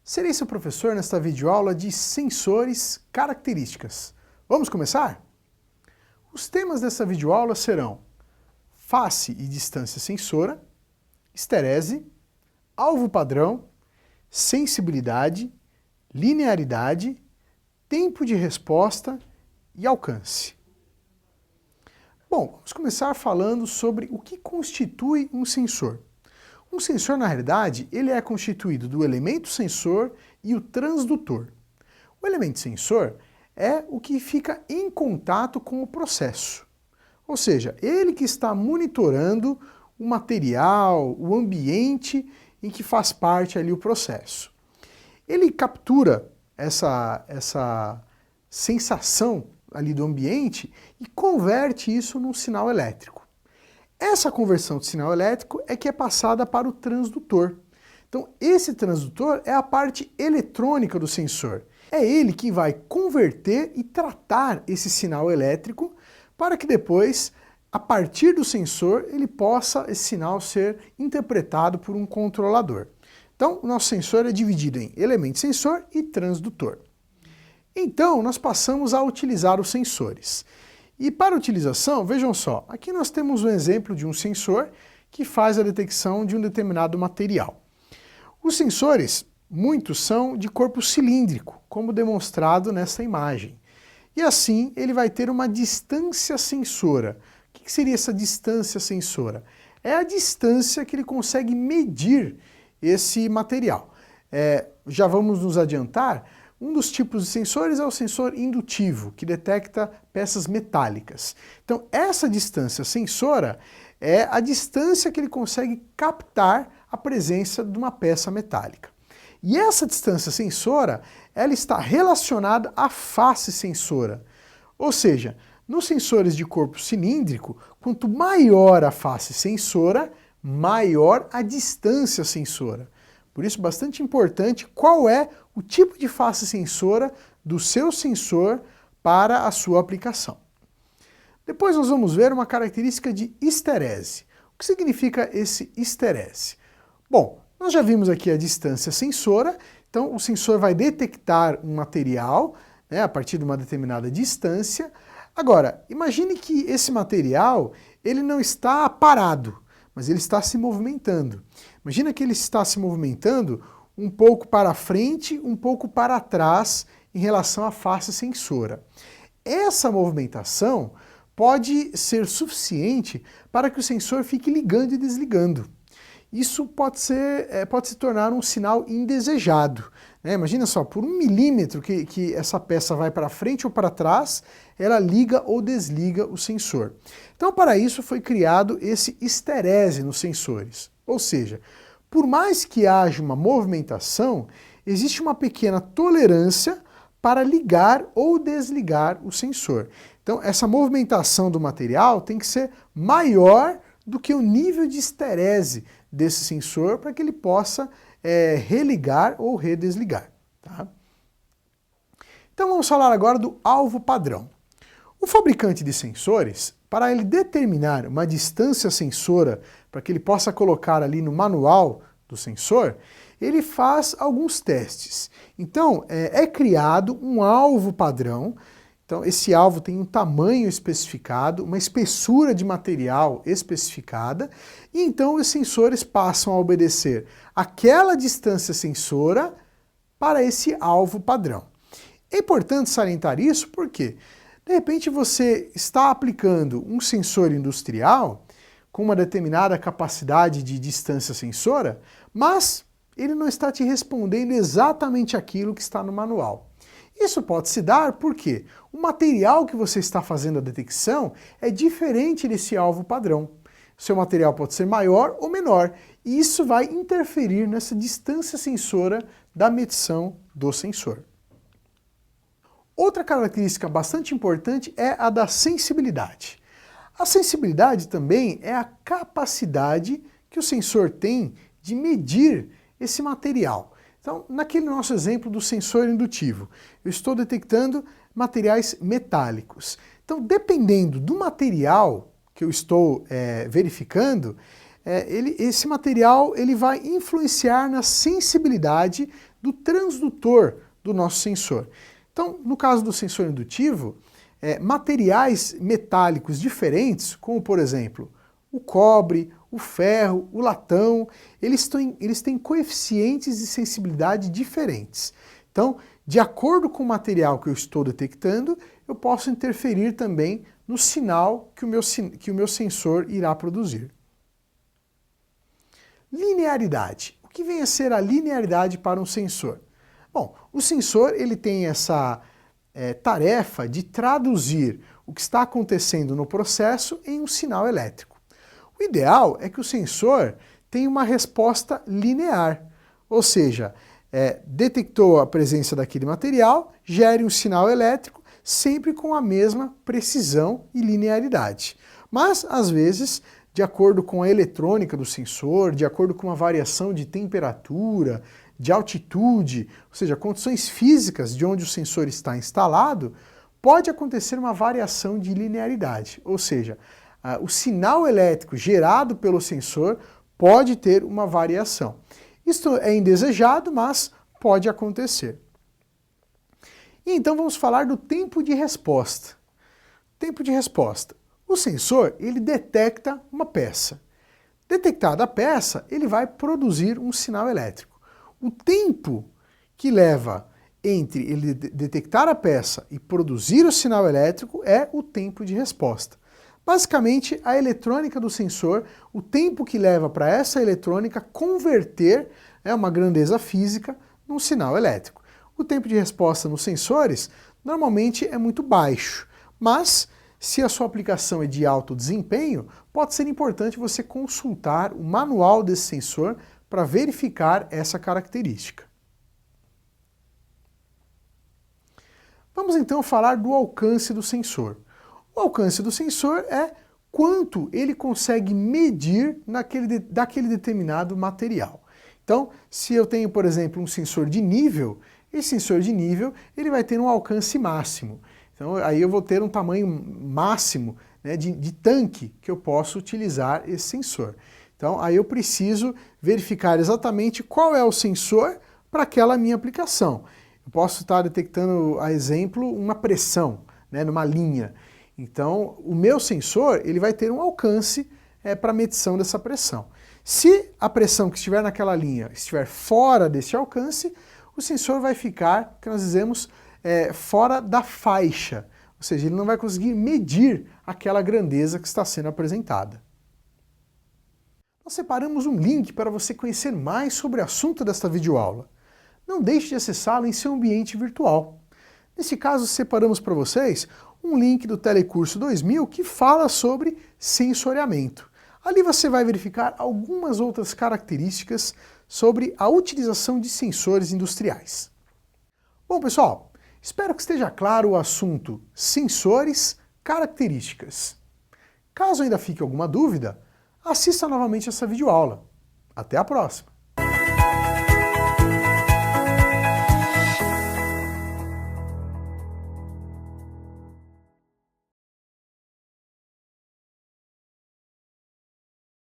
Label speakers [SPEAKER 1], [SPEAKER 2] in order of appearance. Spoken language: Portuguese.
[SPEAKER 1] Serei seu professor nesta videoaula de sensores características. Vamos começar? Os temas dessa videoaula serão face e distância sensora, esterese, alvo padrão, sensibilidade, linearidade, tempo de resposta e alcance. Bom, vamos começar falando sobre o que constitui um sensor. Um sensor, na realidade, ele é constituído do elemento sensor e o transdutor. O elemento sensor é o que fica em contato com o processo. Ou seja, ele que está monitorando o material, o ambiente em que faz parte ali o processo. Ele captura essa sensação ali do ambiente e converte isso num sinal elétrico. Essa conversão de sinal elétrico é que é passada para o transdutor. Então, esse transdutor é a parte eletrônica do sensor. É ele que vai converter e tratar esse sinal elétrico para que depois, a partir do sensor, esse sinal ser interpretado por um controlador. Então, o nosso sensor é dividido em elemento sensor e transdutor. Então, nós passamos a utilizar os sensores. E para a utilização, vejam só, aqui nós temos um exemplo de um sensor que faz a detecção de um determinado material. Os sensores, muitos são de corpo cilíndrico, como demonstrado nessa imagem. E assim ele vai ter uma distância sensora. O que seria essa distância sensora? É a distância que ele consegue medir esse material. Já vamos nos adiantar. Um dos tipos de sensores é o sensor indutivo, que detecta peças metálicas. Então, essa distância sensora é a distância que ele consegue captar a presença de uma peça metálica. E essa distância sensora, ela está relacionada à face sensora. Ou seja, nos sensores de corpo cilíndrico, quanto maior a face sensora, maior a distância sensora. Por isso, bastante importante qual é o tipo de face sensora do seu sensor para a sua aplicação. Depois nós vamos ver uma característica de esterese. O que significa esse esterese? Bom, nós já vimos aqui a distância sensora, então o sensor vai detectar um material, a partir de uma determinada distância. Agora, imagine que esse material ele não está parado, mas ele está se movimentando. Imagina que ele está se movimentando um pouco para frente, um pouco para trás em relação à face sensora. Essa movimentação pode ser suficiente para que o sensor fique ligando e desligando. Isso pode se tornar um sinal indesejado. Imagina só, por 1 milímetro que essa peça vai para frente ou para trás, ela liga ou desliga o sensor. Então, para isso foi criado esse esterese nos sensores. Ou seja, por mais que haja uma movimentação, existe uma pequena tolerância para ligar ou desligar o sensor. Então, essa movimentação do material tem que ser maior do que o nível de esterese desse sensor para que ele possa religar ou redesligar. Tá? Então vamos falar agora do alvo padrão. O fabricante de sensores, para ele determinar uma distância sensora para que ele possa colocar ali no manual do sensor, ele faz alguns testes. Então é criado um alvo padrão. Então, esse alvo tem um tamanho especificado, uma espessura de material especificada, e então os sensores passam a obedecer aquela distância sensora para esse alvo padrão. É importante salientar isso porque, de repente, você está aplicando um sensor industrial com uma determinada capacidade de distância sensora, mas ele não está te respondendo exatamente aquilo que está no manual. Isso pode se dar porque o material que você está fazendo a detecção é diferente desse alvo padrão. O seu material pode ser maior ou menor, e isso vai interferir nessa distância sensora da medição do sensor. Outra característica bastante importante é a da sensibilidade. A sensibilidade também é a capacidade que o sensor tem de medir esse material. Então, naquele nosso exemplo do sensor indutivo, eu estou detectando materiais metálicos. Então, dependendo do material que eu estou verificando, esse material ele vai influenciar na sensibilidade do transdutor do nosso sensor. Então, no caso do sensor indutivo, materiais metálicos diferentes, como por exemplo o cobre, o ferro, o latão, eles têm coeficientes de sensibilidade diferentes. Então, de acordo com o material que eu estou detectando, eu posso interferir também no sinal que o meu sensor irá produzir. Linearidade. O que vem a ser a linearidade para um sensor? Bom, o sensor ele tem essa tarefa de traduzir o que está acontecendo no processo em um sinal elétrico. O ideal é que o sensor tenha uma resposta linear, ou seja, detectou a presença daquele material, gere um sinal elétrico, sempre com a mesma precisão e linearidade. Mas, às vezes, de acordo com a eletrônica do sensor, de acordo com uma variação de temperatura, de altitude, ou seja, condições físicas de onde o sensor está instalado, pode acontecer uma variação de linearidade, ou seja, o sinal elétrico gerado pelo sensor pode ter uma variação. Isto é indesejado, mas pode acontecer. E então vamos falar do tempo de resposta. Tempo de resposta. O sensor, ele detecta uma peça. Detectada a peça, ele vai produzir um sinal elétrico. O tempo que leva entre ele detectar a peça e produzir o sinal elétrico é o tempo de resposta. Basicamente, a eletrônica do sensor, o tempo que leva para essa eletrônica converter uma grandeza física num sinal elétrico. O tempo de resposta nos sensores normalmente é muito baixo, mas se a sua aplicação é de alto desempenho, pode ser importante você consultar o manual desse sensor para verificar essa característica. Vamos então falar do alcance do sensor. O alcance do sensor é quanto ele consegue medir daquele determinado material. Então, se eu tenho, por exemplo, um sensor de nível, esse sensor de nível ele vai ter um alcance máximo. Então, aí eu vou ter um tamanho máximo, né, de tanque que eu posso utilizar esse sensor. Então, aí eu preciso verificar exatamente qual é o sensor para aquela minha aplicação. Eu posso estar detectando, a exemplo, uma pressão, né, numa linha. Então, o meu sensor ele vai ter um alcance para medição dessa pressão. Se a pressão que estiver naquela linha estiver fora desse alcance, o sensor vai ficar, o que nós dizemos, fora da faixa. Ou seja, ele não vai conseguir medir aquela grandeza que está sendo apresentada. Nós separamos um link para você conhecer mais sobre o assunto desta videoaula. Não deixe de acessá-lo em seu ambiente virtual. Nesse caso, separamos para vocês um link do Telecurso 2000 que fala sobre sensoriamento. Ali você vai verificar algumas outras características sobre a utilização de sensores industriais. Bom, pessoal, espero que esteja claro o assunto sensores, características. Caso ainda fique alguma dúvida, assista novamente essa videoaula. Até a próxima!